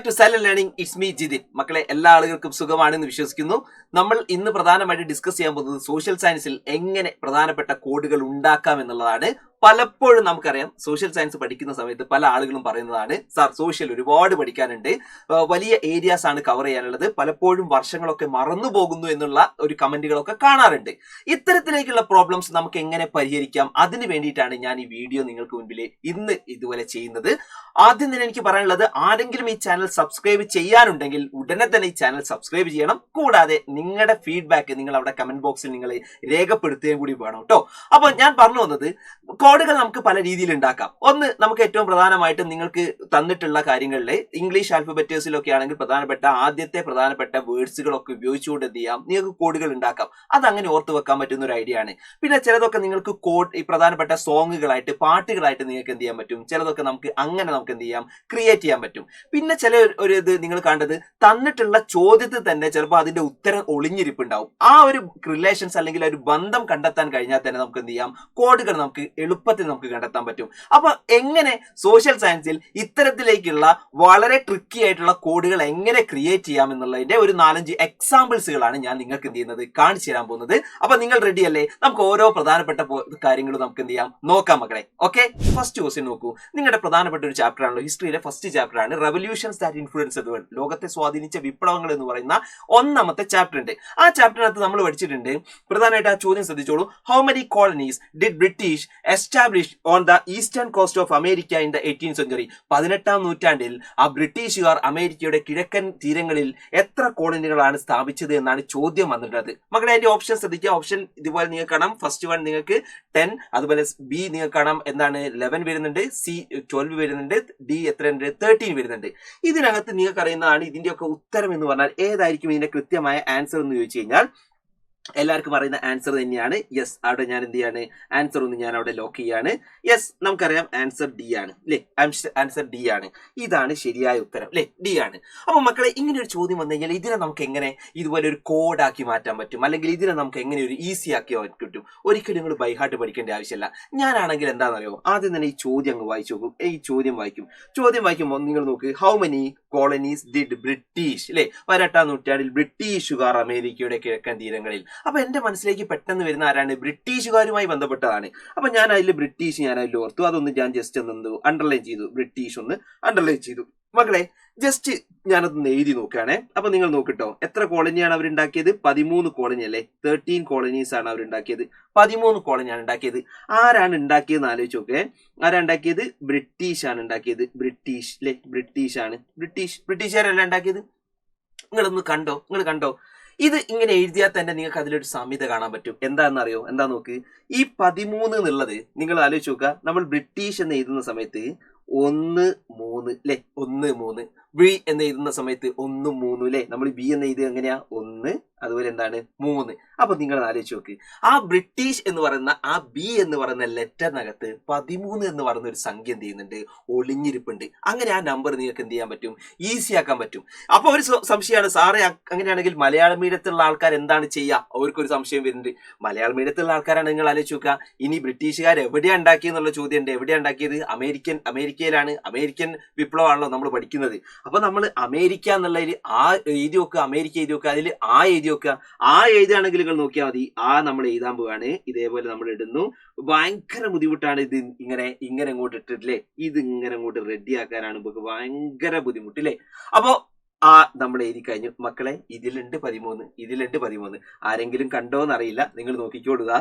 Back to silent learning. It's me Jithin. മക്കളെ, എല്ലാ ആളുകൾക്കും സുഖമാണെന്ന് വിശ്വസിക്കുന്നു. നമ്മൾ ഇന്ന് പ്രധാനമായിട്ട് ഡിസ്കസ് ചെയ്യാൻ പോകുന്നത് സോഷ്യൽ സയൻസിൽ എങ്ങനെ പ്രധാനപ്പെട്ട കോഡുകൾ ഉണ്ടാക്കാം എന്നുള്ളതാണ്. പലപ്പോഴും നമുക്കറിയാം, സോഷ്യൽ സയൻസ് പഠിക്കുന്ന സമയത്ത് പല ആളുകളും പറയുന്നതാണ്, സാർ സോഷ്യൽ ഒരുപാട് പഠിക്കാനുണ്ട്, വലിയ ഏരിയാസ് ആണ് കവർ ചെയ്യാനുള്ളത്, പലപ്പോഴും വർഷങ്ങളൊക്കെ മറന്നു പോകുന്നു എന്നുള്ള ഒരു കമന്റുകളൊക്കെ കാണാറുണ്ട്. ഇത്തരത്തിലേക്കുള്ള പ്രോബ്ലംസ് നമുക്ക് എങ്ങനെ പരിഹരിക്കാം, അതിന് വേണ്ടിയിട്ടാണ് ഞാൻ ഈ വീഡിയോ നിങ്ങൾക്ക് മുൻപിൽ ഇന്ന് ഇതുപോലെ ചെയ്യുന്നത്. ആദ്യം തന്നെ എനിക്ക് പറയാനുള്ളത്, ആരെങ്കിലും ഈ ചാനൽ സബ്സ്ക്രൈബ് ചെയ്യാനുണ്ടെങ്കിൽ ഉടനെ തന്നെ ഈ ചാനൽ സബ്സ്ക്രൈബ് ചെയ്യണം. കൂടാതെ നിങ്ങളുടെ ഫീഡ്ബാക്ക് നിങ്ങൾ അവിടെ കമന്റ് ബോക്സിൽ നിങ്ങൾ രേഖപ്പെടുത്തുകയും കൂടി വേണം കേട്ടോ. അപ്പോൾ ഞാൻ പറഞ്ഞു വന്നത്, കോഡുകൾ നമുക്ക് പല രീതിയിൽ ഉണ്ടാക്കാം. ഒന്ന്, നമുക്ക് ഏറ്റവും പ്രധാനമായിട്ടും നിങ്ങൾക്ക് തന്നിട്ടുള്ള കാര്യങ്ങളിൽ ഇംഗ്ലീഷ് ആൽഫബറ്റേഴ്സിലൊക്കെ ആണെങ്കിൽ ആദ്യത്തെ പ്രധാനപ്പെട്ട വേർഡ്സുകളൊക്കെ ഉപയോഗിച്ചുകൊണ്ട് എന്ത് ചെയ്യാം, നിങ്ങൾക്ക് കോഡുകൾ ഉണ്ടാക്കാം. അതങ്ങനെ ഓർത്ത് വെക്കാൻ പറ്റുന്ന ഒരു ഐഡിയ ആണ്. പിന്നെ ചിലതൊക്കെ നിങ്ങൾക്ക് ഈ പ്രധാനപ്പെട്ട സോങ്ങുകളായിട്ട്, പാട്ടുകളായിട്ട് നിങ്ങൾക്ക് എന്ത് ചെയ്യാൻ പറ്റും. ചിലതൊക്കെ നമുക്ക് എന്ത് ചെയ്യാം, ക്രിയേറ്റ് ചെയ്യാൻ പറ്റും. പിന്നെ ചില ഇത് നിങ്ങൾ കണ്ടത്, തന്നിട്ടുള്ള ചോദ്യത്തിൽ തന്നെ ചിലപ്പോൾ അതിന്റെ ഉത്തരം ഒളിഞ്ഞിരിപ്പുണ്ടാവും. ആ ഒരു റിലേഷൻസ് അല്ലെങ്കിൽ ഒരു ബന്ധം കണ്ടെത്താൻ കഴിഞ്ഞാൽ തന്നെ നമുക്ക് എന്ത് ചെയ്യാം, കോഡുകൾ നമുക്ക് എളുപ്പത്തിൽ നമുക്ക് കണ്ടെത്താൻ പറ്റും. അപ്പൊ എങ്ങനെ സോഷ്യൽ സയൻസിൽ ഇത്തരത്തിലേക്കുള്ള വളരെ ട്രിക്കി ആയിട്ടുള്ള കോഡുകൾ എങ്ങനെ ക്രിയേറ്റ് ചെയ്യാം എന്നുള്ളതിന്റെ ഒരു 4-5 എക്സാമ്പിൾസുകളാണ് ഞാൻ നിങ്ങൾക്ക് എന്ത് ചെയ്യുന്നത്, കാണിച്ചു തരാൻ പോകുന്നത്. അപ്പൊ നിങ്ങൾ റെഡി അല്ലേ? നമുക്ക് ഓരോ പ്രധാനപ്പെട്ട കാര്യങ്ങളും നമുക്ക് എന്ത് ചെയ്യാം, നോക്കാം മക്കളെ. ഓക്കെ, ഫസ്റ്റ് ക്വസ്റ്റ്യൻ നോക്കൂ. നിങ്ങളുടെ പ്രധാനപ്പെട്ട ഒരു ചാപ്റ്റർ ആണല്ലോ, ഹിസ്റ്ററിയിലെ ഫസ്റ്റ് ചാപ്റ്റർ ആണ് revolutions that influenced the world. ലോകത്തെ സ്വാധീനിച്ച വിപ്ലവങ്ങൾ എന്ന് പറയുന്ന ഒന്നാമത്തെ ചാപ്റ്റർ ഉണ്ട്. ആ ചാപ്റ്ററിനകത്ത് നമ്മൾ പഠിച്ചിട്ടുണ്ട്, പ്രധാനമായിട്ട് ആ ചോദ്യം ശ്രദ്ധിച്ചോളൂ. How many colonies did British establish on the eastern coast of America in the 18th century? 18ാം നൂറ്റാണ്ടിൽ ആ ബ്രിട്ടീഷുകാർ അമേരിക്കയുടെ കിഴക്കൻ തീരങ്ങളിൽ എത്ര കോളനികളാണ് സ്ഥാപിച്ചത് എന്നാണ് ചോദ്യം വന്നിട്ടുള്ളത്. മക്കളെ, അതിന്റെ ഓപ്ഷൻ ശ്രദ്ധിക്കുക. ഓപ്ഷൻ ഇതുപോലെ നിങ്ങൾക്ക് കാണാം. ഫസ്റ്റ് വൺ നിങ്ങൾക്ക് 10, അതുപോലെ ബി നിങ്ങൾക്ക് കാണാം എന്താണ് 11 വരുന്നുണ്ട്, സി 12 വരുന്നുണ്ട്, ഡി എത്രയുണ്ട് 13 വരുന്നുണ്ട്. ഇതിനകത്ത് നിങ്ങൾക്ക് അറിയുന്നതാണ് ഇതിന്റെയൊക്കെ ഉത്തരം എന്ന് പറഞ്ഞാൽ ഏതായിരിക്കും ഇതിന്റെ കൃത്യമായ ആൻസർ എന്ന് ചോദിച്ചു കഴിഞ്ഞാൽ എല്ലാവർക്കും അറിയുന്ന ആൻസർ തന്നെയാണ് യെസ്. അവിടെ ഞാൻ എന്ത് ചെയ്യാണ്, ആൻസർ ഒന്ന് ഞാൻ അവിടെ ലോക്ക് ചെയ്യാണ്. യെസ്, നമുക്കറിയാം ആൻസർ ഡി ആണ് അല്ലെ. ആൻസർ ഡി ആണ്. ഇതാണ് ശരിയായ ഉത്തരം അല്ലെ, ഡി ആണ്. അപ്പൊ മക്കളെ, ഇങ്ങനെ ഒരു ചോദ്യം വന്നു കഴിഞ്ഞാൽ ഇതിനെ നമുക്ക് എങ്ങനെ ഇതുപോലെ ഒരു കോഡാക്കി മാറ്റാൻ പറ്റും, അല്ലെങ്കിൽ ഇതിനെ നമുക്ക് എങ്ങനെ ഒരു ഈസി ആക്കി പറ്റും? ഒരിക്കലും നിങ്ങൾ ബൈഹാർട്ട് പഠിക്കേണ്ട ആവശ്യമില്ല. ഞാനാണെങ്കിൽ എന്താണെന്നറിയോ, ആദ്യം തന്നെ ഈ ചോദ്യം അങ്ങ് വായിച്ചു നോക്കും. ഈ ചോദ്യം വായിക്കുമ്പോൾ നിങ്ങൾ നോക്ക്, how many colonies did British അല്ലെ, 18ാം നൂറ്റാണ്ടിൽ ബ്രിട്ടീഷുകാർ അമേരിക്കയുടെ കിഴക്കൻ തീരങ്ങളിൽ. അപ്പൊ എന്റെ മനസ്സിലേക്ക് പെട്ടെന്ന് വരുന്ന ആരാണ്, ബ്രിട്ടീഷുകാരുമായി ബന്ധപ്പെട്ടതാണ്. അപ്പൊ ഞാൻ അതിൽ ഓർത്തു. അതൊന്ന് ഞാൻ ജസ്റ്റ് ഒന്ന് അണ്ടർലൈൻ ചെയ്തു. ബ്രിട്ടീഷ് ഒന്ന് അണ്ടർലൈൻ ചെയ്തു. മക്കളെ, ജസ്റ്റ് ഞാനതൊന്ന് എഴുതി നോക്കുകയാണേ. അപ്പൊ നിങ്ങൾ നോക്കിട്ടോ, എത്ര കോളനിയാണ് അവരുണ്ടാക്കിയത്? 13 കോളനി അല്ലെ, 13 കോളനീസ് ആണ് അവരുണ്ടാക്കിയത്. 13 കോളനിയാണ് ഉണ്ടാക്കിയത്. ആരാണ് ഉണ്ടാക്കിയതെന്ന് ആലോചിച്ച് നോക്കേ. ആരാ ഉണ്ടാക്കിയത്? ബ്രിട്ടീഷ് ആണ് ഉണ്ടാക്കിയത്. ബ്രിട്ടീഷ് അല്ലെ, ബ്രിട്ടീഷ് ആണ്. ബ്രിട്ടീഷുകാരല്ല ഉണ്ടാക്കിയത്. നിങ്ങൾ കണ്ടോ? ഇത് ഇങ്ങനെ എഴുതിയാൽ തന്നെ നിങ്ങൾക്ക് അതിലൊരു സാമ്യത കാണാൻ പറ്റും. എന്താണെന്നറിയോ? എന്താ നോക്ക്, ഈ 13 എന്നുള്ളത് നിങ്ങൾ ആലോചിച്ച് നോക്കുക. നമ്മൾ ബ്രിട്ടീഷ് എന്ന് എഴുതുന്ന സമയത്ത് 1 3 അല്ലെ, 1 3. ബി എന്ന് എഴുതുന്ന സമയത്ത് 1 3 അല്ലെ. നമ്മൾ ബി എന്ന് എഴുതുക എങ്ങനെയാ, 1, അതുപോലെ എന്താണ് 3. അപ്പൊ നിങ്ങൾ ആലോചിച്ച് നോക്ക്, ആ ബ്രിട്ടീഷ് എന്ന് പറയുന്ന ആ ബി എന്ന് പറയുന്ന ലെറ്ററിനകത്ത് 13 എന്ന് പറയുന്ന ഒരു സംഖ്യ എന്ത് ചെയ്യുന്നുണ്ട്, ഒളിഞ്ഞിരിപ്പുണ്ട്. അങ്ങനെ ആ നമ്പർ നിങ്ങൾക്ക് എന്ത് ചെയ്യാൻ പറ്റും, ഈസി ആക്കാൻ പറ്റും. അപ്പൊ ഒരു സംശയമാണ്, സാറേ അങ്ങനെയാണെങ്കിൽ മലയാളം മീഡിയത്തിലുള്ള ആൾക്കാർ എന്താണ് ചെയ്യുക? അവർക്കൊരു സംശയം വരുന്നുണ്ട്. മലയാളം മീഡിയത്തിലുള്ള ആൾക്കാരാണ്, നിങ്ങൾ ആലോചിച്ച് നോക്കുക. ഇനി ബ്രിട്ടീഷുകാർ എവിടെയാണ് ഉണ്ടാക്കിയെന്നുള്ള ചോദ്യം ഉണ്ട്. എവിടെയാണ് ഉണ്ടാക്കിയത്? അമേരിക്കയിലാണ്. അമേരിക്കൻ വിപ്ലവമാണല്ലോ നമ്മൾ പഠിക്കുന്നത്. അപ്പൊ നമ്മൾ അമേരിക്ക എന്നുള്ളതിൽ ആ എഴുതി വെക്കുക, അമേരിക്ക എഴുതി വെക്കുക, അതിൽ ആ എഴുതി വെക്കുക. ആ എഴുതുകയാണെങ്കിൽ നിങ്ങൾ നോക്കിയാൽ മതി. ആ നമ്മൾ എഴുതാൻ പോവാണ്. ഇതേപോലെ നമ്മൾ ഇടുന്നു. ഭയങ്കര ബുദ്ധിമുട്ടാണ് ഇത് ഇങ്ങനെ അങ്ങോട്ട് ഇട്ടിട്ടില്ലേ. ഇത് ഇങ്ങനെ അങ്ങോട്ട് റെഡിയാക്കാനാണ് നമുക്ക് ഭയങ്കര ബുദ്ധിമുട്ടില്ലേ. അപ്പോ നമ്മൾ എഴുതി കഴിഞ്ഞു മക്കളെ. ഇതിലുണ്ട് 13. ആരെങ്കിലും കണ്ടോന്നറിയില്ല, നിങ്ങൾ നോക്കിക്കോടുക.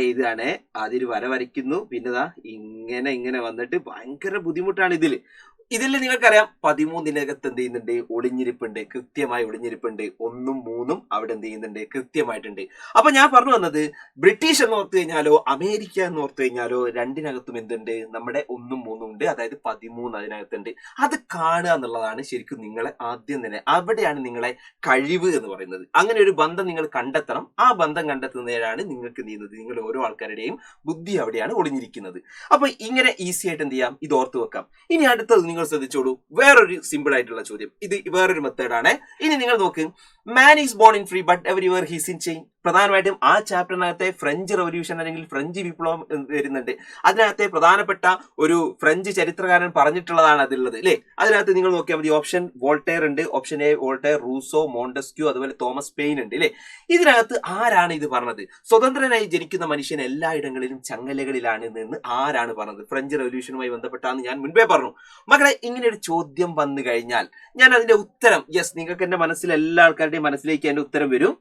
എഴുതുകയാണേ, അതിൽ വര വരയ്ക്കുന്നു. പിന്നെ ഇങ്ങനെ വന്നിട്ട് ഭയങ്കര ബുദ്ധിമുട്ടാണ് ഇതിൽ നിങ്ങൾക്കറിയാം 13-നകത്ത് എന്ത് ചെയ്യുന്നുണ്ട്, ഒളിഞ്ഞിരിപ്പുണ്ട്. കൃത്യമായി ഒളിഞ്ഞിരിപ്പുണ്ട്. 1ഉം 3ഉം അവിടെ എന്ത് ചെയ്യുന്നുണ്ട്, കൃത്യമായിട്ടുണ്ട്. അപ്പൊ ഞാൻ പറഞ്ഞു വന്നത്, ബ്രിട്ടീഷ് എന്ന് ഓർത്തു കഴിഞ്ഞാലോ അമേരിക്ക എന്ന് ഓർത്തു കഴിഞ്ഞാലോ രണ്ടിനകത്തും എന്തുണ്ട്, നമ്മുടെ 1ഉം 3ഉം ഉണ്ട്. അതായത് 13 അതിനകത്തുണ്ട്. അത് കാണുക എന്നുള്ളതാണ് ശരിക്കും നിങ്ങളെ ആദ്യം തന്നെ, അവിടെയാണ് നിങ്ങളെ കഴിവ് എന്ന് പറയുന്നത്. അങ്ങനെ ഒരു ബന്ധം നിങ്ങൾ കണ്ടെത്തണം. ആ ബന്ധം കണ്ടെത്തുന്നതിനാണ് നിങ്ങൾക്ക് എന്ത് ചെയ്യുന്നത്, നിങ്ങൾ ഓരോ ആൾക്കാരുടെയും ബുദ്ധി അവിടെയാണ് ഒളിഞ്ഞിരിക്കുന്നത്. അപ്പൊ ഇങ്ങനെ ഈസി ആയിട്ട് എന്ത് ചെയ്യാം, ഇത് ഓർത്തു വെക്കാം. ഇനി അടുത്തത് നിങ്ങൾ ശ്രദ്ധിച്ചോളൂ, വേറൊരു സിമ്പിൾ ആയിട്ടുള്ള ചോദ്യം. ഇത് വേറൊരു മെത്തേഡാണ്. ഇനി നിങ്ങൾ നോക്ക്, man is born in free but everywhere he's in chain. പ്രധാനമായിട്ടും ആ ചാപ്റ്ററിനകത്തെ ഫ്രഞ്ച് റവല്യൂഷൻ അല്ലെങ്കിൽ ഫ്രഞ്ച് വിപ്ലവം വരുന്നുണ്ട്. അതിനകത്തെ പ്രധാനപ്പെട്ട ഒരു ഫ്രഞ്ച് ചരിത്രകാരൻ പറഞ്ഞിട്ടുള്ളതാണ് അതിലുള്ളത് അല്ലെ. അതിനകത്ത് നിങ്ങൾ നോക്കിയാൽ മതി. ഓപ്ഷൻ വോൾട്ടയർ ഉണ്ട്, option A Voltaire, Rousseau, Montesquieu, അതുപോലെ തോമസ് പെയിൻ ഉണ്ട് അല്ലെ. ഇതിനകത്ത് ആരാണ് ഇത് പറഞ്ഞത്? സ്വതന്ത്രനായി ജനിക്കുന്ന മനുഷ്യൻ എല്ലായിടങ്ങളിലും ചങ്ങലകളിലാണ് എന്ന് ആരാണ് പറഞ്ഞത്? ഫ്രഞ്ച് റവല്യൂഷനുമായി ബന്ധപ്പെട്ടാന്ന് ഞാൻ മുൻപേ പറഞ്ഞു. മക്കളെ, ഇങ്ങനെ ഒരു ചോദ്യം വന്നു കഴിഞ്ഞാൽ ഞാൻ അതിന്റെ ഉത്തരം, യെസ്, നിങ്ങൾക്ക് എന്റെ മനസ്സിൽ എല്ലാ ആൾക്കാരുടെയും മനസ്സിലേക്ക് അതിന്റെ ഉത്തരം വരും.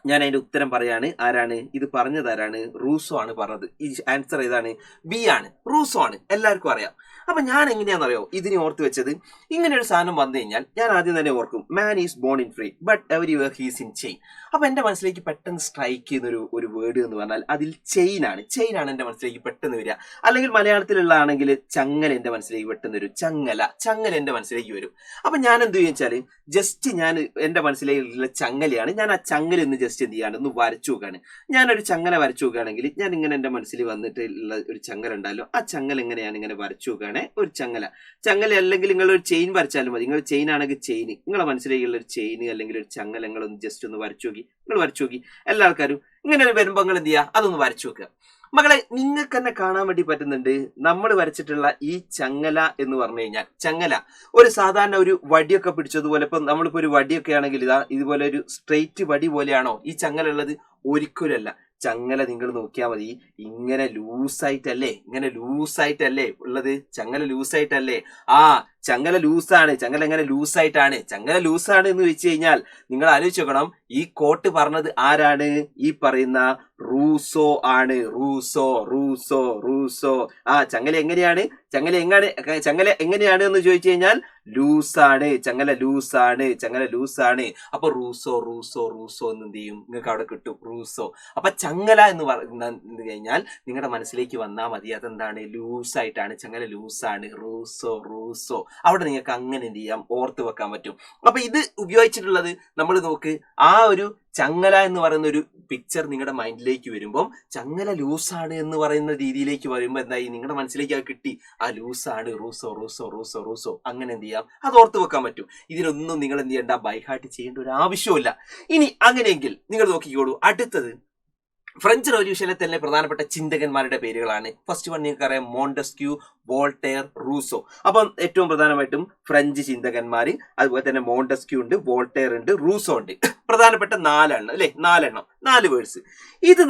ഞാൻ അതിന്റെ ഉത്തരം പറയാണ്. ആരാണ് ഇത് പറഞ്ഞത്? ആരാണ്? റൂസോ ആണ് പറഞ്ഞത്. ഈ ആൻസർ ഏതാണ്? ബി ആണ്, റൂസോ ആണ്. എല്ലാവർക്കും അറിയാം. അപ്പൊ ഞാൻ എങ്ങനെയാണെന്നറിയോ ഇതിനെ ഓർത്ത് വെച്ചത്? ഇങ്ങനെ ഒരു സാധനം വന്നു കഴിഞ്ഞാൽ ഞാൻ ആദ്യം തന്നെ ഓർക്കും, man is born in free but everywhere he's in chain. അപ്പൊ എന്റെ മനസ്സിലേക്ക് പെട്ടെന്ന് സ്ട്രൈക്ക് ചെയ്യുന്ന ഒരു വേർഡ് എന്ന് പറഞ്ഞാൽ അതിൽ ചെയിൻ ആണ്. ചെയിൻ ആണ് എന്റെ മനസ്സിലേക്ക് പെട്ടെന്ന് വരിക. അല്ലെങ്കിൽ മലയാളത്തിലുള്ള ആണെങ്കിൽ ചങ്ങല എന്റെ മനസ്സിലേക്ക് പെട്ടെന്ന് വരും. ചങ്ങല എന്റെ മനസ്സിലേക്ക് വരും. അപ്പൊ ഞാൻ എന്ത് വെച്ചാല് ജസ്റ്റ് ഞാൻ എന്റെ മനസ്സിലേക്കുള്ള ചങ്ങലയാണ്. ഞാൻ ആ ചങ്ങല ഒന്ന് ജസ്റ്റ് എന്ത് ചെയ്യാണ്, ഒന്ന് വരച്ചു നോക്കുകയാണ്. ഞാനൊരു ചങ്ങല വരച്ചു നോക്കുകയാണെങ്കിൽ ഞാൻ ഇങ്ങനെ എന്റെ മനസ്സിൽ വന്നിട്ട് ഉള്ള ഒരു ചങ്ങല ഉണ്ടല്ലോ, ആ ചങ്ങല എങ്ങനെയാണ് ഇങ്ങനെ വരച്ചു നോക്കുകയാണ്. ഒരു ചങ്ങല അല്ലെങ്കിൽ നിങ്ങൾ ഒരു ചെയിൻ വരച്ചാലും മതി. നിങ്ങൾ ചെയിൻ ആണെങ്കിൽ ചെയിൻ, നിങ്ങളെ മനസ്സിലേക്കുള്ള ഒരു ചെയിൻ അല്ലെങ്കിൽ ഒരു ചങ്ങല നിങ്ങളൊന്ന് ജസ്റ്റ് ഒന്ന് വരച്ചു നോക്കി. നിങ്ങൾ വരച്ചു നോക്കി. എല്ലാ ആൾക്കാരും ഇങ്ങനെ വരുമ്പോൾ നിങ്ങൾ എന്ത് ചെയ്യുക, അതൊന്ന് വരച്ചു നോക്കുക. മകളെ, നിങ്ങൾക്ക് തന്നെ കാണാൻ വേണ്ടി പറ്റുന്നുണ്ട് നമ്മൾ വരച്ചിട്ടുള്ള ഈ ചങ്ങല എന്ന് പറഞ്ഞു കഴിഞ്ഞാൽ, ചങ്ങല ഒരു സാധാരണ ഒരു വടിയൊക്കെ പിടിച്ചതുപോലെ, ഇപ്പൊ നമ്മളിപ്പോ ഒരു വടിയൊക്കെ ആണെങ്കിൽ ഇതാ ഇതുപോലെ ഒരു സ്ട്രെയിറ്റ് വടി പോലെയാണോ ഈ ചങ്ങല ഉള്ളത്? ഒരിക്കലല്ല. ചങ്ങല നിങ്ങൾ നോക്കിയാൽ മതി, ഇങ്ങനെ ലൂസായിട്ടല്ലേ ഉള്ളത്? ചങ്ങല ലൂസായിട്ടല്ലേ? ആ, ചങ്ങല ലൂസാണ്. ചങ്ങല എങ്ങനെ ലൂസായിട്ടാണ്? ചങ്ങല ലൂസാണ് എന്ന് വെച്ച് കഴിഞ്ഞാൽ നിങ്ങൾ ആലോചിച്ച് നോക്കണം, ഈ കോട്ട് പറഞ്ഞത് ആരാണ്? ഈ പറയുന്ന റൂസോ ആണ്. റൂസോ. ആ, ചങ്ങല എങ്ങനെയാണ് എന്ന് ചോദിച്ചു കഴിഞ്ഞാൽ ലൂസാണ്. ചങ്ങല ലൂസാണ്. അപ്പൊ റൂസോ എന്ന് എന്ത് ചെയ്യും? നിങ്ങൾക്ക് അവിടെ കിട്ടും, റൂസോ. അപ്പൊ ചങ്ങല എന്ന് പറഞ്ഞു കഴിഞ്ഞാൽ നിങ്ങളുടെ മനസ്സിലേക്ക് വന്നാൽ മതി, അതെന്താണ്? ലൂസായിട്ടാണ്. ചങ്ങല ലൂസാണ്. റൂസോ. അവിടെ നിങ്ങൾക്ക് അങ്ങനെ എന്ത് ചെയ്യാം, ഓർത്ത് വെക്കാൻ പറ്റും. അപ്പൊ ഇത് ഉപയോഗിച്ചിട്ടുള്ളത് നമ്മൾ നോക്ക്, ആ ഒരു ചങ്ങല എന്ന് പറയുന്ന ഒരു പിക്ചർ നിങ്ങളുടെ മൈൻഡിലേക്ക് വരുമ്പോൾ ചങ്ങല ലൂസാണ് എന്ന് പറയുന്ന രീതിയിലേക്ക് വരുമ്പോൾ എന്തായി, നിങ്ങളുടെ മനസ്സിലേക്ക് അത് കിട്ടി. ആ ലൂസാണ്, റൂസോ. അങ്ങനെ എന്ത് ചെയ്യാം, അത് ഓർത്ത് വെക്കാൻ പറ്റും. ഇതിനൊന്നും നിങ്ങൾ എന്ത് ചെയ്യേണ്ട, ബൈഹാർട്ട് ചെയ്യേണ്ട ഒരു ആവശ്യമില്ല. ഇനി അങ്ങനെയെങ്കിൽ നിങ്ങൾ നോക്കിക്കോളൂ. അടുത്തത് ഫ്രഞ്ച് റവല്യൂഷനിലെ തന്നെ പ്രധാനപ്പെട്ട ചിന്തകന്മാരുടെ പേരുകളാണ്. ഫസ്റ്റ് വൺ നിങ്ങൾക്കറിയാം, മോണ്ടസ്ക്യൂ, വോൾട്ടയർ, റൂസോ. അപ്പം ഏറ്റവും പ്രധാനമായിട്ടും ഫ്രഞ്ച് ചിന്തകന്മാര്, അതുപോലെ തന്നെ മോണ്ടസ്ക്യൂ ഉണ്ട്, വോൾട്ടയർ ഉണ്ട്, റൂസോ ഉണ്ട്. പ്രധാനപ്പെട്ട 4 അല്ലെ, 4 വേർഡ്സ്. ഇത്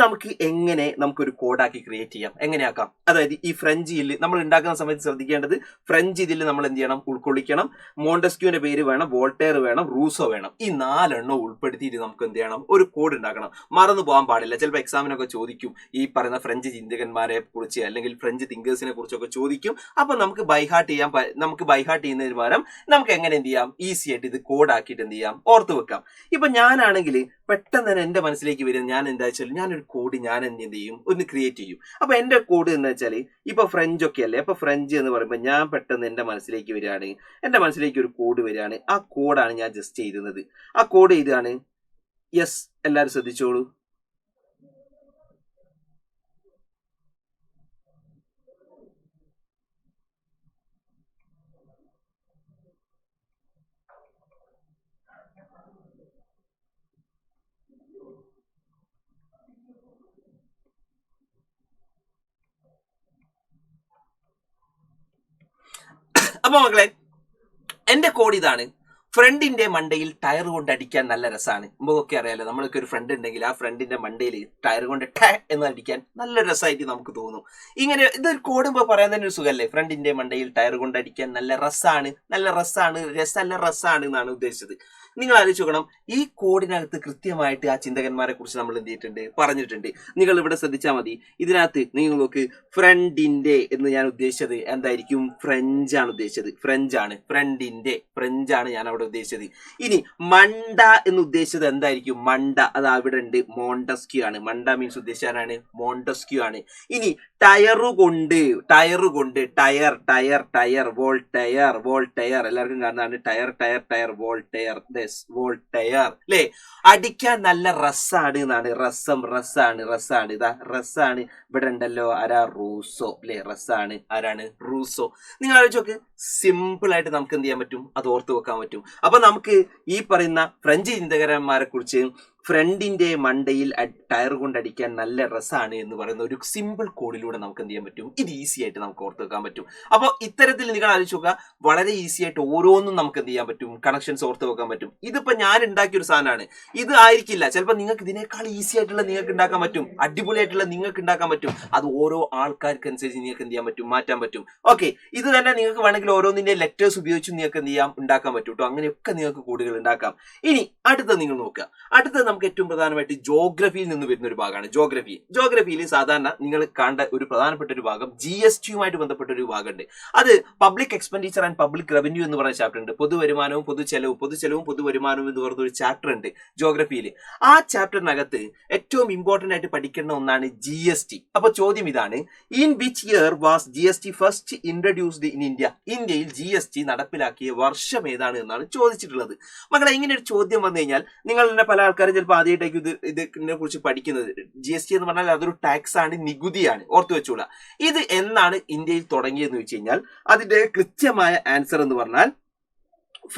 നമുക്കൊരു കോഡാക്കി ക്രിയേറ്റ് ചെയ്യാം. എങ്ങനെയാക്കാം? അതായത് ഈ ഫ്രഞ്ച് ഇതിൽ നമ്മൾ ഉണ്ടാക്കുന്ന സമയത്ത് ശ്രദ്ധിക്കേണ്ടത്, ഫ്രഞ്ച് ഇതിൽ നമ്മൾ എന്ത് ചെയ്യണം, ഉൾക്കൊള്ളിക്കണം. മോണ്ടസ്ക്യൂവിന്റെ പേര് വേണം, വോൾട്ടയർ വേണം, റൂസോ വേണം. ഈ 4 ഉൾപ്പെടുത്തിയിട്ട് നമുക്ക് എന്ത് ചെയ്യണം, ഒരു കോഡ് ഉണ്ടാക്കണം. മറന്നു പോകാൻ പാടില്ല. ചിലപ്പോൾ എക്സാമിനൊക്കെ ചോദിക്കും ഈ പറയുന്ന ഫ്രഞ്ച് ചിന്തകന്മാരെ കുറിച്ച് അല്ലെങ്കിൽ ഫ്രഞ്ച് തിങ്കേഴ്സിനെ കുറിച്ചൊക്കെ ചോദിക്കും. അപ്പൊ നമുക്ക് ബൈഹാർട്ട് ചെയ്യുന്നതിന് പകരം നമുക്ക് എങ്ങനെ എന്ത് ചെയ്യാം, ഈസി ആയിട്ട് ഇത് കോഡ് ആക്കിയിട്ട് എന്ത് ചെയ്യാം, ഓർത്ത് വെക്കാം. ഇപ്പൊ ഞാനാണെങ്കിൽ പെട്ടെന്ന് തന്നെ എന്റെ മനസ്സിലേക്ക് വരും, ഞാൻ എന്താ വെച്ചാൽ ഞാനൊരു കോഡ് ഞാൻ എന്ത് ചെയ്യും, ഒന്ന് ക്രിയേറ്റ് ചെയ്യും. അപ്പൊ എന്റെ കോഡ് എന്ന് വെച്ചാൽ ഇപ്പൊ ഫ്രഞ്ച് ഒക്കെ അല്ലേ, അപ്പൊ ഫ്രഞ്ച് എന്ന് പറയുമ്പോൾ ഞാൻ പെട്ടെന്ന് എന്റെ മനസ്സിലേക്ക് വരികയാണ്, എന്റെ മനസ്സിലേക്ക് ഒരു കോഡ് വരികയാണ്. ആ കോഡാണ് ഞാൻ ജസ്റ്റ് എഴുതുന്നത്. ആ കോഡ് ഇതാണ്. യെസ്, എല്ലാവരും ശ്രദ്ധിച്ചോളൂ. അപ്പൊ മക്കളെ, എന്റെ കോഡ് ഇതാണ്. ഫ്രണ്ടിന്റെ മണ്ടയിൽ ടയർ കൊണ്ട് അടിക്കാൻ നല്ല രസമാണ്. നമുക്കൊക്കെ അറിയാലോ, നമ്മൾക്ക് ഒരു ഫ്രണ്ട് ഉണ്ടെങ്കിൽ ആ ഫ്രണ്ടിന്റെ മണ്ടയിൽ ടയർ കൊണ്ട് എന്ന് അടിക്കാൻ നല്ല രസമായിട്ട് നമുക്ക് തോന്നും. ഇങ്ങനെ ഇതൊരു കോടുമ്പോൾ പറയാൻ തന്നെ ഒരു സുഖമല്ലേ? ഫ്രണ്ടിന്റെ മണ്ടയിൽ ടയർ കൊണ്ട് അടിക്കാൻ നല്ല രസമാണ് എന്നാണ് ഉദ്ദേശിച്ചത്. നിങ്ങൾ ആലോചിച്ച് നോക്കണം, ഈ കോഡിനകത്ത് കൃത്യമായിട്ട് ആ ചിന്തകന്മാരെ കുറിച്ച് നമ്മൾ എന്ത് ചെയ്തിട്ടുണ്ട്, പറഞ്ഞിട്ടുണ്ട്. നിങ്ങൾ ഇവിടെ ശ്രദ്ധിച്ചാൽ മതി. ഇതിനകത്ത് നിങ്ങൾ നോക്ക്, ഫ്രണ്ടിന്റെ എന്ന് ഞാൻ ഉദ്ദേശിച്ചത് എന്തായിരിക്കും? ഫ്രഞ്ചാണ് ഉദ്ദേശിച്ചത്. ഫ്രഞ്ചാണ് ഞാൻ അവിടെ ഉദ്ദേശിച്ചത്. ഇനി മണ്ട എന്ന് ഉദ്ദേശിച്ചത് എന്തായിരിക്കും? മണ്ട, അത് അവിടെ ഉണ്ട്, മോണ്ടസ്ക്യൂ ആണ്. മണ്ട മീൻസ് ഉദ്ദേശിച്ചാണ് മോണ്ടസ്ക്യൂ ആണ്. ഇനി ടയർ കൊണ്ട് ടയർ വോൾട്ടയർ എല്ലാവർക്കും കാണുന്നതാണ്. ടയർ വോൾട്ടയർ അല്ലേ? അടിക്കാൻ നല്ല റസ്സാണ് എന്നാണ്. റസ്സാണ്. ഇതാ റസ്സാണ് ഇവിടെ ഉണ്ടല്ലോ. ആരാ? റൂസോ അല്ലെ? റസ്സാണ്. ആരാണ്? റൂസോ. നിങ്ങൾ ആലോചിച്ച് നോക്ക്, സിമ്പിൾ ആയിട്ട് നമുക്ക് എന്ത് ചെയ്യാൻ പറ്റും, അത് ഓർത്ത് വെക്കാൻ പറ്റും. അപ്പൊ നമുക്ക് ഈ പറയുന്ന ഫ്രഞ്ച് ചിന്തകന്മാരെ കുറിച്ച് ഫ്രണ്ടിന്റെ മണ്ടയിൽ ടയർ കൊണ്ടടിക്കാൻ നല്ല രസമാണ് എന്ന് പറയുന്ന ഒരു സിമ്പിൾ കോഡിലൂടെ നമുക്ക് എന്ത് ചെയ്യാൻ പറ്റും, ഇത് ഈസി ആയിട്ട് നമുക്ക് ഓർത്ത് വെക്കാൻ പറ്റും. അപ്പോൾ ഇത്തരത്തിൽ നിങ്ങൾ ആലോചിച്ച് നോക്കുക, വളരെ ഈസി ആയിട്ട് ഓരോന്നും നമുക്ക് എന്ത് ചെയ്യാൻ പറ്റും, കണക്ഷൻസ് ഓർത്ത് വെക്കാൻ പറ്റും. ഇതിപ്പോ ഞാൻ ഉണ്ടാക്കിയ ഒരു സാധനമാണ്, ഇത് ആയിരിക്കില്ല ചിലപ്പോൾ നിങ്ങൾക്ക് ഇതിനേക്കാൾ ഈസി ആയിട്ടുള്ള നിങ്ങൾക്ക് ഉണ്ടാക്കാൻ പറ്റും, അടിപൊളിയായിട്ടുള്ള നിങ്ങൾക്ക് ഉണ്ടാക്കാൻ പറ്റും. അത് ഓരോ ആൾക്കാർക്ക് അനുസരിച്ച് നിങ്ങൾക്ക് എന്ത് ചെയ്യാൻ പറ്റും, മാറ്റാൻ പറ്റും. ഓക്കെ, ഇത് തന്നെ നിങ്ങൾക്ക് വേണമെങ്കിൽ ഓരോന്നിന്റെ ലെറ്റേഴ്സ് ഉപയോഗിച്ച് നിങ്ങൾക്ക് എന്ത് ചെയ്യാം, ഉണ്ടാക്കാൻ പറ്റും കേട്ടോ. അങ്ങനെയൊക്കെ നിങ്ങൾക്ക് കോഡുകൾ ഉണ്ടാക്കാം. ഇനി അടുത്ത നിങ്ങൾ നോക്കുക, അടുത്ത നമുക്ക് ഏറ്റവും പ്രധാനമായിട്ട് ജോഗ്രഫിയിൽ നിന്ന് വരുന്ന ഒരു ഭാഗമാണ് ജോഗ്രഫിയിൽ സാധാരണ നിങ്ങൾ കണ്ട ഒരു പ്രധാനപ്പെട്ട ഒരു ഭാഗം GSTയുമായിട്ട് ബന്ധപ്പെട്ട ഒരു ഭാഗമുണ്ട്. അത് public expenditure and public revenue എന്ന് പറയുന്ന ചാപ്റ്റർ ഉണ്ട്. പൊതുവരുമാനവും പൊതുചെലവും പൊതുവരുമാനവും എന്ന് പറഞ്ഞ ഒരു ചാപ്റ്റർ ഉണ്ട് ജോഗ്രഫിയിൽ. ആ ചാപ്റ്ററിനകത്ത് ഏറ്റവും ഇമ്പോർട്ടന്റ് ആയിട്ട് പഠിക്കേണ്ട ഒന്നാണ് GST. അപ്പൊ ചോദ്യം ഇതാണ്, in which year was GST first introduced in India? ഇന്ത്യയിൽ GST നടപ്പിലാക്കിയ വർഷം ഏതാണ് എന്നാണ് ചോദിച്ചിട്ടുള്ളത്. മക്കളെ, ഇങ്ങനെ ഒരു ചോദ്യം വന്നു കഴിഞ്ഞാൽ നിങ്ങൾ തന്നെ പല ആൾക്കാരും ചിലപ്പോൾ ആദ്യമായിട്ടേക്ക് ഇതിനെ കുറിച്ച് പഠിക്കുന്നത്. GST എന്ന് പറഞ്ഞാൽ അതൊരു ടാക്സ് ആണ്, നികുതിയാണ്, ഓർത്തു വെച്ചോളാം. ഇത് എന്നാണ് ഇന്ത്യയിൽ തുടങ്ങിയതെന്ന് വെച്ച് കഴിഞ്ഞാൽ അതിന്റെ കൃത്യമായ ആൻസർ എന്ന് പറഞ്ഞാൽ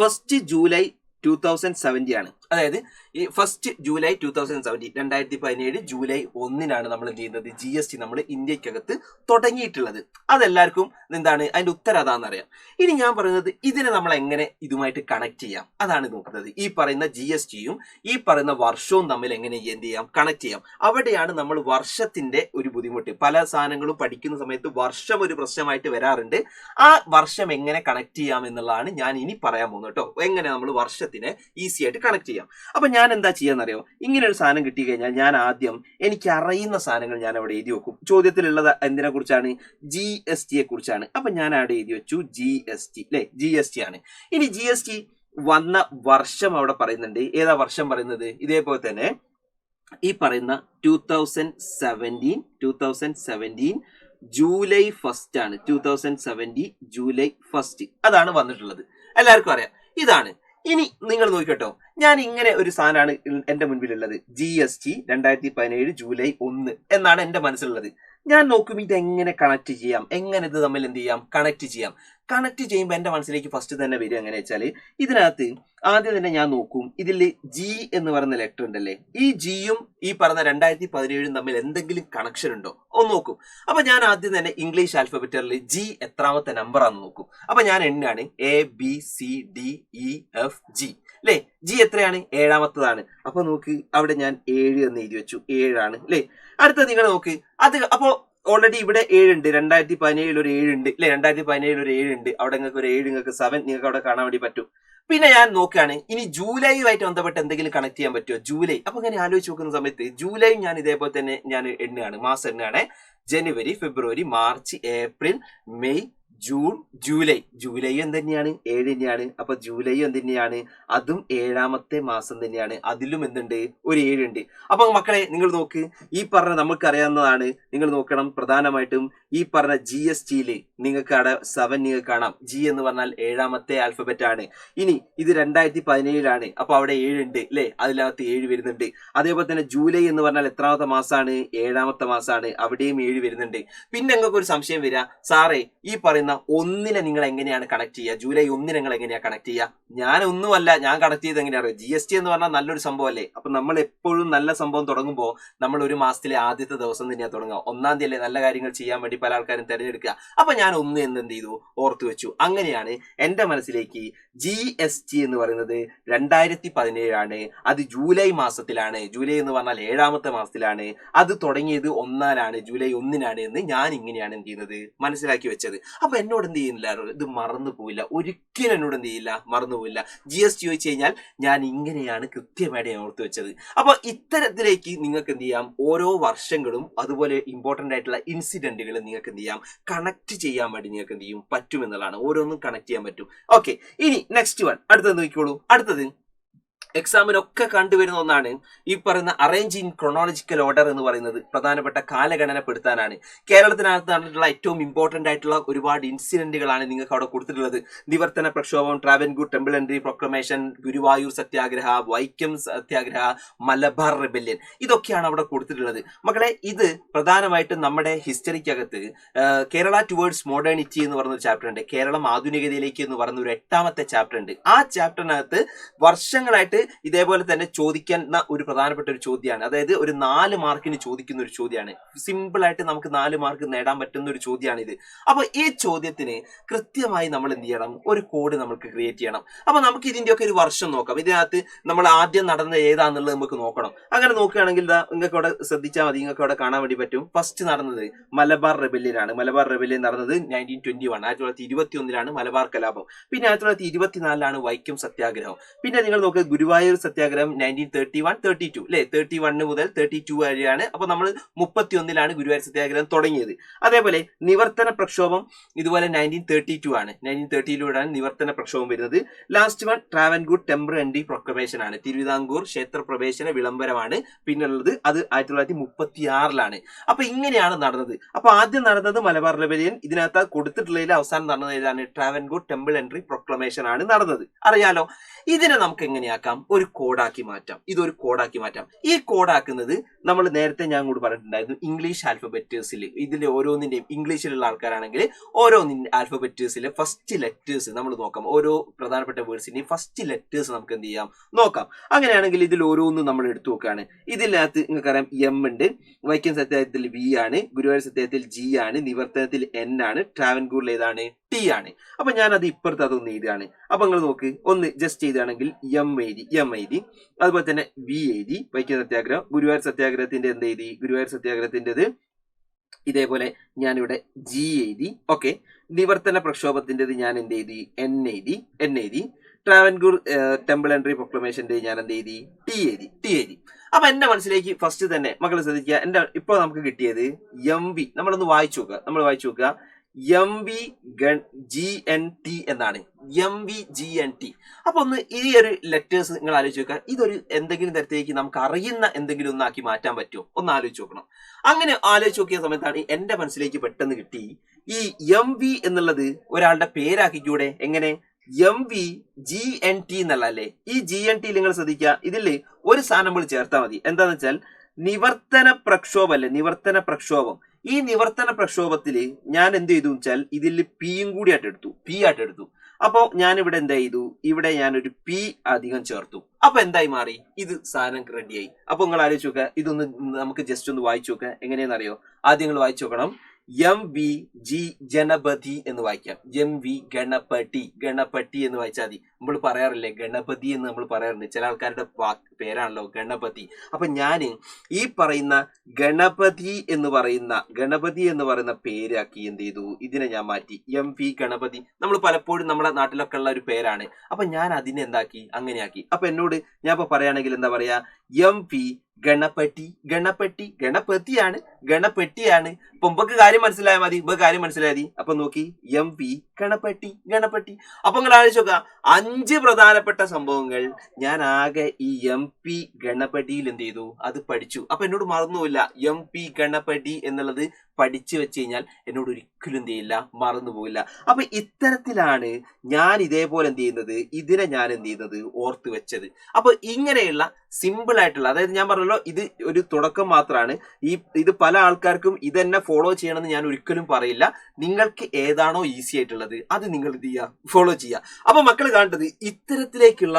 1 ജൂലൈ 2070 ആണ്. അതായത് ഈ 1 ജൂലൈ 2017 2017 ജൂലൈ 1 നമ്മൾ എന്ത് ചെയ്യുന്നത്, GST നമ്മൾ ഇന്ത്യക്കകത്ത് തുടങ്ങിയിട്ടുള്ളത്. അതെല്ലാവർക്കും എന്താണ് അതിന്റെ ഉത്തരം അതാണെന്നറിയാം. ഇനി ഞാൻ പറയുന്നത് ഇതിനെ നമ്മൾ എങ്ങനെ ഇതുമായിട്ട് കണക്ട് ചെയ്യാം, അതാണ് നോക്കുന്നത്. ഈ പറയുന്ന GSTയും ഈ പറയുന്ന വർഷവും തമ്മിൽ എങ്ങനെ എന്ത് ചെയ്യാം, കണക്ട് ചെയ്യാം. അവിടെയാണ് നമ്മൾ വർഷത്തിന്റെ ഒരു ബുദ്ധിമുട്ട്. പല സാധനങ്ങളും പഠിക്കുന്ന സമയത്ത് വർഷം ഒരു പ്രശ്നമായിട്ട് വരാറുണ്ട്. ആ വർഷം എങ്ങനെ കണക്ട് ചെയ്യാം എന്നുള്ളതാണ് ഞാൻ ഇനി പറയാൻ പോകുന്നത് കേട്ടോ. എങ്ങനെ നമ്മൾ വർഷത്തിനെ ഈസി ആയിട്ട് കണക്ട് ചെയ്യാം. അപ്പൊ ഞാൻ എന്താ ചെയ്യാന്നറിയോ, ഇങ്ങനെ ഒരു സാധനം കിട്ടി കഴിഞ്ഞാൽ ഞാൻ ആദ്യം എനിക്ക് അറിയുന്ന സാധനങ്ങൾ ഞാൻ അവിടെ എഴുതി വെക്കും. ചോദ്യത്തിലുള്ളത് എന്തിനെ കുറിച്ചാണ്, GSTയെ കുറിച്ചാണ്. അപ്പൊ ഞാൻ അവിടെ എഴുതി വെച്ചു GST അല്ലെ, GST ആണ്. ഇനി GST വന്ന വർഷം അവിടെ പറയുന്നുണ്ട്. ഏതാ വർഷം പറയുന്നത്, ഇതേപോലെ തന്നെ ഈ പറയുന്ന 2017 ജൂലൈ 1 ആണ്. 2017 ജൂലൈ 1 അതാണ് വന്നിട്ടുള്ളത്, എല്ലാവർക്കും അറിയാം. ഇതാണ്. ഇനി നിങ്ങൾ നോക്കിക്കോട്ടോ, ഞാൻ ഇങ്ങനെ ഒരു സാധനമാണ് എന്റെ മുൻപിലുള്ളത്. GST 2017 ജൂലൈ 1 എന്നാണ് എന്റെ മനസ്സിലുള്ളത്. ഞാൻ നോക്കും ഇതെങ്ങനെ കണക്ട് ചെയ്യാം, എങ്ങനെ ഇത് തമ്മിൽ എന്ത് ചെയ്യാം, കണക്ട് ചെയ്യാം. കണക്ട് ചെയ്യുമ്പോൾ എന്റെ മനസ്സിലേക്ക് ഫസ്റ്റ് തന്നെ വരിക എങ്ങനെ വെച്ചാൽ, ഇതിനകത്ത് ആദ്യം തന്നെ ഞാൻ നോക്കും ഇതിൽ G എന്ന് പറയുന്ന ലെറ്റർ ഉണ്ടല്ലേ, ഈ Gയും ഈ പറഞ്ഞ 2017 തമ്മിൽ എന്തെങ്കിലും കണക്ഷൻ ഉണ്ടോ ഒന്ന് നോക്കും. അപ്പൊ ഞാൻ ആദ്യം തന്നെ ഇംഗ്ലീഷ് ആൽഫബറ്റിൽ G എത്രാമത്തെ നമ്പർ ആണെന്ന് നോക്കും. അപ്പൊ ഞാൻ എണ്ണാണ് ABCDEFG അല്ലെ. G എത്രയാണ്, 7ാമത്തതാണ്. അപ്പൊ നോക്ക് അവിടെ ഞാൻ 7 എന്ന് എഴുതി വെച്ചു, 7 ആണ് അല്ലെ. അടുത്ത നിങ്ങൾ നോക്ക്, അത് അപ്പോ ഓൾറെഡി ഇവിടെ 7 ഉണ്ട്. 2017 ഒരു 7 ഉണ്ട് അല്ലെ, 2017 ഒരു 7 ഉണ്ട്. അവിടെ നിങ്ങൾക്ക് ഒരു 7, നിങ്ങൾക്ക് 7 നിങ്ങൾക്ക് അവിടെ കാണാൻ വേണ്ടി പറ്റും. പിന്നെ ഞാൻ നോക്കുകയാണ് ഇനി ജൂലൈയുമായിട്ട് ബന്ധപ്പെട്ട് എന്തെങ്കിലും കണക്ട് ചെയ്യാൻ പറ്റുമോ, ജൂലൈ. അപ്പൊ ഇങ്ങനെ ആലോചിച്ച് നോക്കുന്ന സമയത്ത് ജൂലൈ ഞാൻ ഇതേപോലെ തന്നെ ഞാൻ എണ്ണുകയാണ്, മാസം എണ്ണുകയാണ്. ജനുവരി, ഫെബ്രുവരി, മാർച്ച്, ഏപ്രിൽ, മെയ്, ജൂൺ, ജൂലൈയും തന്നെയാണ് 7 തന്നെയാണ്. അപ്പൊ ജൂലൈയും തന്നെയാണ്, അതും 7ാമത്തെ മാസം തന്നെയാണ്. അതിലും എന്തുണ്ട്, ഒരു 7 ഉണ്ട്. അപ്പൊ മക്കളെ നിങ്ങൾ നോക്ക്, ഈ പറഞ്ഞ നമുക്ക് അറിയാവുന്നതാണ്. നിങ്ങൾ നോക്കണം, പ്രധാനമായിട്ടും ഈ പറഞ്ഞ GSTയില് നിങ്ങൾക്ക് അവിടെ 7 നിങ്ങൾക്ക് കാണാം. G എന്ന് പറഞ്ഞാൽ 7ാമത്തെ ആൽഫബറ്റ് ആണ്. ഇനി ഇത് 2017 അപ്പൊ അവിടെ 7 ഉണ്ട് അല്ലെ, അതിനകത്ത് 7 വരുന്നുണ്ട്. അതേപോലെ തന്നെ ജൂലൈ എന്ന് പറഞ്ഞാൽ എത്രാമത്തെ മാസമാണ്, 7ാമത്തെ മാസമാണ്, അവിടെയും 7 വരുന്നുണ്ട്. പിന്നെ നിങ്ങൾക്ക് ഒരു സംശയം വരിക, സാറേ ഈ പറയുന്ന 1 നിങ്ങൾ എങ്ങനെയാണ് കണക്ട് ചെയ്യുക, ജൂലൈ 1 നിങ്ങൾ എങ്ങനെയാണ് കണക്ട് ചെയ്യുക? ഞാൻ ഒന്നുമല്ല, ഞാൻ കണക്ട് ചെയ്ത് എങ്ങനെയാണ്, GST എന്ന് പറഞ്ഞാൽ നല്ലൊരു സംഭവം അല്ലേ. അപ്പൊ നമ്മൾ എപ്പോഴും നല്ല സംഭവം തുടങ്ങുമ്പോൾ നമ്മൾ ഒരു മാസത്തിലെ ആദ്യത്തെ ദിവസം തന്നെയാണ് തുടങ്ങുക. 1-ാം തീയതി അല്ലേ നല്ല കാര്യങ്ങൾ ചെയ്യാൻ വേണ്ടി പല ആൾക്കാരും തിരഞ്ഞെടുക്കുക. അപ്പൊ ഞാൻ 1 എന്ന് എന്ത് ചെയ്തു, ഓർത്തു വെച്ചു. അങ്ങനെയാണ് എന്റെ മനസ്സിലേക്ക് GST എന്ന് പറയുന്നത് 2017 ആണ്. അത് ജൂലൈ മാസത്തിലാണ്. ജൂലൈ എന്ന് പറഞ്ഞാൽ 7ാമത്തെ മാസത്തിലാണ്. അത് തുടങ്ങിയത് 1-ാണ്, ജൂലൈ 1-നാണ് എന്ന് ഞാൻ ഇങ്ങനെയാണ് എന്ത് ചെയ്യുന്നത്, മനസ്സിലാക്കി വെച്ചത്. അപ്പൊ എന്നോട് എന്ത് ചെയ്യുന്നില്ല, ഇത് മറന്നു പോയില്ല, ഒരിക്കലും എന്നോട് എന്ത് ചെയ്യില്ല, മറന്നു പോയില്ല. GST ചോദിച്ചു കഴിഞ്ഞാൽ ഞാൻ ഇങ്ങനെയാണ് കൃത്യമായിട്ട് ഞാൻ ഓർത്തു വെച്ചത്. അപ്പൊ ഇത്തരത്തിലേക്ക് നിങ്ങൾക്ക് എന്ത് ചെയ്യാം, ഓരോ വർഷങ്ങളും അതുപോലെ ഇമ്പോർട്ടന്റ് ആയിട്ടുള്ള ഇൻസിഡന്റുകൾ നിങ്ങൾക്ക് എന്ത് ചെയ്യാം, കണക്ട് ചെയ്യാൻ വേണ്ടി നിങ്ങൾക്ക് എന്ത് ചെയ്യും, പറ്റും എന്നുള്ളതാണ്. ഓരോന്നും കണക്ട് ചെയ്യാൻ പറ്റും. ഓക്കെ, ഇനി നെക്സ്റ്റ് വൺ, അടുത്തത് നോക്കിക്കോളൂ. അടുത്തത് എക്സാമിനൊക്കെ കണ്ടുവരുന്ന ഒന്നാണ് ഈ പറയുന്ന അറേഞ്ച് ഇൻ ക്രോണോളജിക്കൽ ഓർഡർ എന്ന് പറയുന്നത്. പ്രധാനപ്പെട്ട കാലഗണനപ്പെടുത്താനാണ്. കേരളത്തിനകത്ത് നടന്നിട്ടുള്ള ഏറ്റവും ഇമ്പോർട്ടന്റ് ആയിട്ടുള്ള ഒരുപാട് ഇൻസിഡന്റുകളാണ് നിങ്ങൾക്ക് അവിടെ കൊടുത്തിട്ടുള്ളത്. നിവർത്തന പ്രക്ഷോഭം, Travancore temple entry proclamation, Guruvayur satyagraha, Vaikom satyagraha, Malabar rebellion, ഇതൊക്കെയാണ് അവിടെ കൊടുത്തിട്ടുള്ളത്. മക്കളെ, ഇത് പ്രധാനമായിട്ടും നമ്മുടെ ഹിസ്റ്ററിക്കകത്ത് കേരള ടുവേർഡ്സ് മോഡേണിറ്റി എന്ന് പറഞ്ഞൊരു ചാപ്റ്റർ ഉണ്ട്. കേരളം ആധുനികതയിലേക്ക് എന്ന് പറയുന്ന ഒരു 8ാമത്തെ ചാപ്റ്റർ ഉണ്ട്. ആ ചാപ്റ്ററിനകത്ത് വർഷങ്ങളായിട്ട് ഇതേപോലെ തന്നെ ചോദിക്കുന്ന ഒരു പ്രധാനപ്പെട്ട ഒരു ചോദ്യമാണ്. അതായത് ഒരു 4 മാർക്കിന് ചോദിക്കുന്ന ഒരു ചോദ്യമാണ്. സിമ്പിൾ ആയിട്ട് നമുക്ക് 4 മാർക്ക് നേടാൻ പറ്റുന്ന ഒരു ചോദ്യമാണിത്. അപ്പൊ ഈ ചോദ്യത്തിന് കൃത്യമായി നമ്മൾ എന്ത് ചെയ്യണം, ഒരു കോഡ് നമുക്ക് ക്രിയേറ്റ് ചെയ്യണം. അപ്പൊ നമുക്ക് ഇതിന്റെയൊക്കെ ഒരു വർഷം നോക്കാം. ഇതിനകത്ത് നമ്മൾ ആദ്യം നടന്നത് ഏതാന്നുള്ളത് നമുക്ക് നോക്കണം. അങ്ങനെ നോക്കുകയാണെങ്കിൽ നിങ്ങൾക്ക് അവിടെ ശ്രദ്ധിച്ചാൽ മതി, നിങ്ങൾക്ക് അവിടെ കാണാൻ വേണ്ടി പറ്റും. ഫസ്റ്റ് നടന്നത് മലബാർ റെബല്യൻ ആണ്. മലബാർ റെബല്യൻ നടന്നത് 1921, 1921 മലബാർ കലാപം. പിന്നെ 1924 വൈക്കം സത്യാഗ്രഹം. പിന്നെ നിങ്ങൾ നോക്കുക ഗുരുവായൂർ സത്യാഗ്രഹം 1931, 32 അല്ലെ, 31 മുതൽ 32 വരെയാണ്. അപ്പൊ നമ്മൾ 31 ഗുരുവായൂർ സത്യാഗ്രഹം തുടങ്ങിയത്. അതേപോലെ നിവർത്തന പ്രക്ഷോഭം ഇതുപോലെ 1932 ആണ്. 1930 നിവർത്തന പ്രക്ഷോഭം വരുന്നത്. Last one Travancore temporary proclamation ആണ്. തിരുവിതാംകൂർ ക്ഷേത്ര പ്രവേശന വിളംബരമാണ് പിന്നുള്ളത്. അത് 1936 അപ്പൊ ഇങ്ങനെയാണ് നടന്നത്. അപ്പൊ ആദ്യം നടന്നത് മലബാർ റെബല്യൻ. ഇതിനകത്ത് കൊടുത്തിട്ടുള്ളതിൽ അവസാനം നടന്നത് ഏതാണ്? ട്രാവൻകൂർ ടെമ്പിൾ പ്രൊക്ലമേഷൻ ആണ് നടന്നത്. അറിയാലോ. ഇതിനെ നമുക്ക് എങ്ങനെയാക്കാം? ഒരു കോഡാക്കി മാറ്റാം. ഇതൊരു കോഡാക്കി മാറ്റാം. ഈ കോഡാക്കുന്നത് നമ്മൾ നേരത്തെ ഞാൻ കൂടി പറഞ്ഞിട്ടുണ്ടായിരുന്നു, ഇംഗ്ലീഷ് ആൽഫബറ്റേഴ്സിൽ. ഇതിൽ ഓരോന്നിന്റെയും ഇംഗ്ലീഷിലുള്ള ആൾക്കാരാണെങ്കിൽ ഓരോന്നിന്റെ ആൽഫബറ്റേഴ്സിലെ ഫസ്റ്റ് ലെറ്റേഴ്സ് നമ്മൾ നോക്കാം. ഓരോ പ്രധാനപ്പെട്ട വേർഡ്സിന്റെയും ഫസ്റ്റ് ലെറ്റേഴ്സ് നമുക്ക് എന്ത് ചെയ്യാം, നോക്കാം. അങ്ങനെയാണെങ്കിൽ ഇതിൽ ഓരോന്നും നമ്മൾ എടുത്തു നോക്കുകയാണ്. ഇതിനകത്ത് നിങ്ങൾക്കറിയാം എം ഉണ്ട്, വൈക്കം സത്യാഗ്രഹത്തിൽ വി ആണ്, ഗുരുവായൂർ സത്യാഗ്രഹത്തിൽ ജി ആണ്, നിവർത്തനത്തിൽ എൻ ആണ്, ട്രാവൻകൂറിൽ ഏതാണ്? ടി ആണ്. അപ്പൊ ഞാൻ അത് ഇപ്പുറത്ത് അതൊന്ന് എഴുതുകയാണ്. അപ്പൊ നിങ്ങൾ നോക്ക്, ഒന്ന് ജസ്റ്റ് ചെയ്താണെങ്കിൽ എം എഴുതി, അതുപോലെ തന്നെ വി എഴുതി, വൈക്കം സത്യാഗ്രഹം. ഗുരുവായൂർ സത്യാഗ്രഹത്തിന്റെ എന്ത് എഴുതി? ഗുരുവായൂർ സത്യാഗ്രഹത്തിൻ്റെത് ഇതേപോലെ ഞാനിവിടെ ജി എഴുതി. ഓക്കെ. നിവർത്തന പ്രക്ഷോഭത്തിൻ്റെത് ഞാൻ എന്ത് എഴുതി? എൻ എഴുതി. ട്രാവൻകൂർ ടെമ്പിൾ പ്രൊക്ലമേഷന്റെ ഞാൻ എന്ത് എഴുതി? ടി എഴുതി. അപ്പൊ എന്റെ മനസ്സിലേക്ക് ഫസ്റ്റ് തന്നെ മക്കൾ ശ്രദ്ധിക്കുക, എന്റെ ഇപ്പൊ നമുക്ക് കിട്ടിയത് എം വി. നമ്മളൊന്ന് വായിച്ചു നോക്കുക. M V G N T എന്നാണ്. M V G N T. അപ്പൊ ഒന്ന് ഈ ഒരു ലെറ്റേഴ്സ് നിങ്ങൾ ആലോചിച്ച് നോക്കുക. ഇതൊരു എന്തെങ്കിലും തരത്തിലേക്ക് നമുക്ക് അറിയുന്ന എന്തെങ്കിലും ഒന്നാക്കി മാറ്റാൻ പറ്റുമോ? ഒന്ന് ആലോചിച്ച് നോക്കണം. അങ്ങനെ ആലോചിച്ച് നോക്കിയ സമയത്താണ് എന്റെ മനസ്സിലേക്ക് പെട്ടെന്ന് കിട്ടി, ഈ എം വി എന്നുള്ളത് ഒരാളുടെ പേരാക്കിക്കൂടെ? എങ്ങനെ? M V G N T എന്നല്ല അല്ലേ? ഈ ജി എൻ ടി നിങ്ങൾ ശ്രദ്ധിക്കുക, ഇതില് ഒരു സാധനം നമ്മൾ ചേർത്താൽ മതി. എന്താന്ന് വെച്ചാൽ നിവർത്തന പ്രക്ഷോഭം അല്ലേ? നിവർത്തന പ്രക്ഷോഭം. ഈ നിവർത്തന പ്രക്ഷോഭത്തില് ഞാൻ എന്ത് ചെയ്തു വെച്ചാൽ ഇതിൽ പിയും കൂടി ആയിട്ട് എടുത്തു. അപ്പൊ ഞാൻ ഇവിടെ എന്താ ചെയ്തു? ഇവിടെ ഞാനൊരു പി അധികം ചേർത്തു. അപ്പൊ എന്തായി മാറി? ഇത് സാധനം റെഡിയായി. അപ്പൊ നിങ്ങൾ ആലോചിച്ച് നോക്കുക. ഇതൊന്ന് നമുക്ക് ജസ്റ്റ് ഒന്ന് വായിച്ചു നോക്കുക. എങ്ങനെയാണെന്നറിയോ? ആദ്യം നിങ്ങൾ വായിച്ചു നോക്കണം. എം വി ജി ഗണപതി എന്ന് വായിക്കാം. എം വി ഗണപതി എന്ന് വായിച്ചാൽ മതി. നമ്മൾ പറയാറില്ലേ ഗണപതി എന്ന് നമ്മൾ പറയാറുണ്ട്. ചില ആൾക്കാരുടെ പേരാണല്ലോ ഗണപതി. അപ്പൊ ഞാൻ ഈ പറയുന്ന ഗണപതി എന്ന് പറയുന്ന പേരാക്കി എന്ത് ചെയ്തു? ഇതിനെ ഞാൻ മാറ്റി. എം വി ഗണപതി നമ്മൾ പലപ്പോഴും നമ്മുടെ നാട്ടിലൊക്കെ ഉള്ള ഒരു പേരാണ്. അപ്പൊ ഞാൻ അതിനെ എന്താക്കി? അങ്ങനെയാക്കി. അപ്പൊ എന്നോട് ഞാൻ ഇപ്പൊ പറയുകയാണെങ്കിൽ എന്താ പറയാ? എം വി ഗണപതിയാണ്. അപ്പൊ ഇമ്പക്ക് കാര്യം മനസ്സിലായാൽ മതി. അപ്പൊ നോക്കി, എം വി ഗണപതി. അപ്പൊ നിങ്ങൾ ആലോചിച്ച് നോക്കുക, 5 പ്രധാനപ്പെട്ട സംഭവങ്ങൾ ഞാൻ ആകെ ഈ എം പി ഗണപതിയിൽ എന്ത് ചെയ്തു? അത് പഠിച്ചു. അപ്പൊ എന്നോട് മറന്നുമില്ല. എം പി ഗണപതി എന്നുള്ളത് പഠിച്ചു വെച്ച് കഴിഞ്ഞാൽ എന്നോട് ഒരിക്കലും എന്ത് ചെയ്യില്ല, മറന്നുപോയില്ല. അപ്പൊ ഇത്തരത്തിലാണ് ഞാൻ ഇതേപോലെ എന്ത് ചെയ്യുന്നത്, ഇതിനെ ഞാൻ എന്ത് ചെയ്യുന്നത്, ഓർത്ത് വെച്ചത്. അപ്പൊ ഇങ്ങനെയുള്ള സിമ്പിൾ ആയിട്ടുള്ള, അതായത് ഞാൻ പറഞ്ഞല്ലോ ഇത് ഒരു തുടക്കം മാത്രമാണ്. ഇത് പല ആൾക്കാർക്കും ഇതെന്നെ ഫോളോ ചെയ്യണമെന്ന് ഞാൻ ഒരിക്കലും പറയില്ല. നിങ്ങൾക്ക് ഏതാണോ ഈസി ആയിട്ടുള്ളത് അത് നിങ്ങൾ എന്ത് ചെയ്യുക, ഫോളോ ചെയ്യുക. അപ്പൊ മക്കൾ കാണേണ്ടത് ഇത്തരത്തിലേക്കുള്ള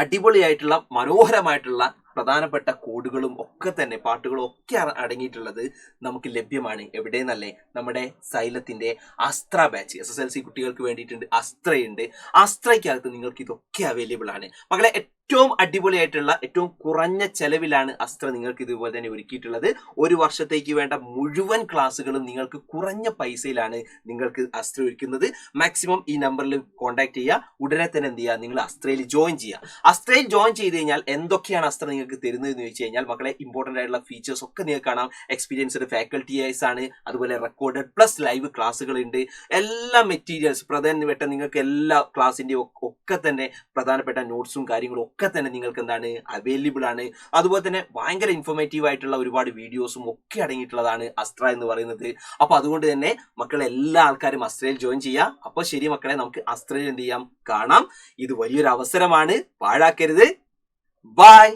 അടിപൊളിയായിട്ടുള്ള മനോഹരമായിട്ടുള്ള പ്രധാനപ്പെട്ട കോഡുകളും ഒക്കെ തന്നെ പാട്ടുകളും ഒക്കെ അടങ്ങിയിട്ടുള്ളത് നമുക്ക് ലഭ്യമാണ്. എവിടെയെന്നല്ലേ? നമ്മുടെ സൈലത്തിന്റെ അസ്ത്ര ബാച്ച്. SSLC കുട്ടികൾക്ക് വേണ്ടിയിട്ടുണ്ട്. അസ്ത്രയുണ്ട്. അസ്ത്രയ്ക്കകത്ത് നിങ്ങൾക്ക് ഇതൊക്കെ അവൈലബിൾ ആണ് മക്കളെ. ഏറ്റവും അടിപൊളിയായിട്ടുള്ള ഏറ്റവും കുറഞ്ഞ ചെലവിലാണ് അസ്ത്ര നിങ്ങൾക്ക് ഇതുപോലെ തന്നെ ഒരുക്കിയിട്ടുള്ളത്. ഒരു വർഷത്തേക്ക് വേണ്ട മുഴുവൻ ക്ലാസ്സുകളും നിങ്ങൾക്ക് കുറഞ്ഞ പൈസയിലാണ് നിങ്ങൾക്ക് അസ്ത്ര ഒരുക്കുന്നത്. മാക്സിമം ഈ നമ്പറിൽ കോൺടാക്ട് ചെയ്യുക. ഉടനെ തന്നെ എന്ത് ചെയ്യുക, നിങ്ങൾ അസ്ത്രയിൽ ജോയിൻ ചെയ്യുക. അസ്ത്രയിൽ ജോയിൻ ചെയ്ത് കഴിഞ്ഞാൽ എന്തൊക്കെയാണ് അസ്ത്ര നിങ്ങൾക്ക് തരുന്നത് എന്ന് ചോദിച്ചു കഴിഞ്ഞാൽ മക്കളെ, ഇമ്പോർട്ടന്റ് ആയിട്ടുള്ള ഫീച്ചേഴ്സ് ഒക്കെ നിങ്ങൾക്ക് കാണാം. എക്സ്പീരിയൻസ്ഡ് ഫാക്കൽറ്റീസ് ആണ്. അതുപോലെ റെക്കോർഡഡ് പ്ലസ് ലൈവ് ക്ലാസ്സുകൾ ഉണ്ട്. എല്ലാ മെറ്റീരിയൽസ് പ്രധാനപ്പെട്ട നിങ്ങൾക്ക് എല്ലാ ക്ലാസ്സിന്റെ ഒക്കെ തന്നെ പ്രധാനപ്പെട്ട നോട്ട്സും കാര്യങ്ങളും ഒക്കെ തന്നെ നിങ്ങൾക്ക് എന്താണ് അവൈലബിൾ ആണ്. അതുപോലെ തന്നെ ഭയങ്കര ഇൻഫോർമേറ്റീവ് ആയിട്ടുള്ള ഒരുപാട് വീഡിയോസും ഒക്കെ അടങ്ങിയിട്ടുള്ളതാണ് അസ്ത്ര എന്ന് പറയുന്നത്. അപ്പൊ അതുകൊണ്ട് തന്നെ മക്കളെ എല്ലാ ആൾക്കാരും അസ്ത്രയിൽ ജോയിൻ ചെയ്യുക. അപ്പൊ ശരി മക്കളെ, നമുക്ക് അസ്ത്രയിൽ എന്ത് ചെയ്യാം, കാണാം. ഇത് വലിയൊരു അവസരമാണ്, പാഴാക്കരുത്. ബൈ.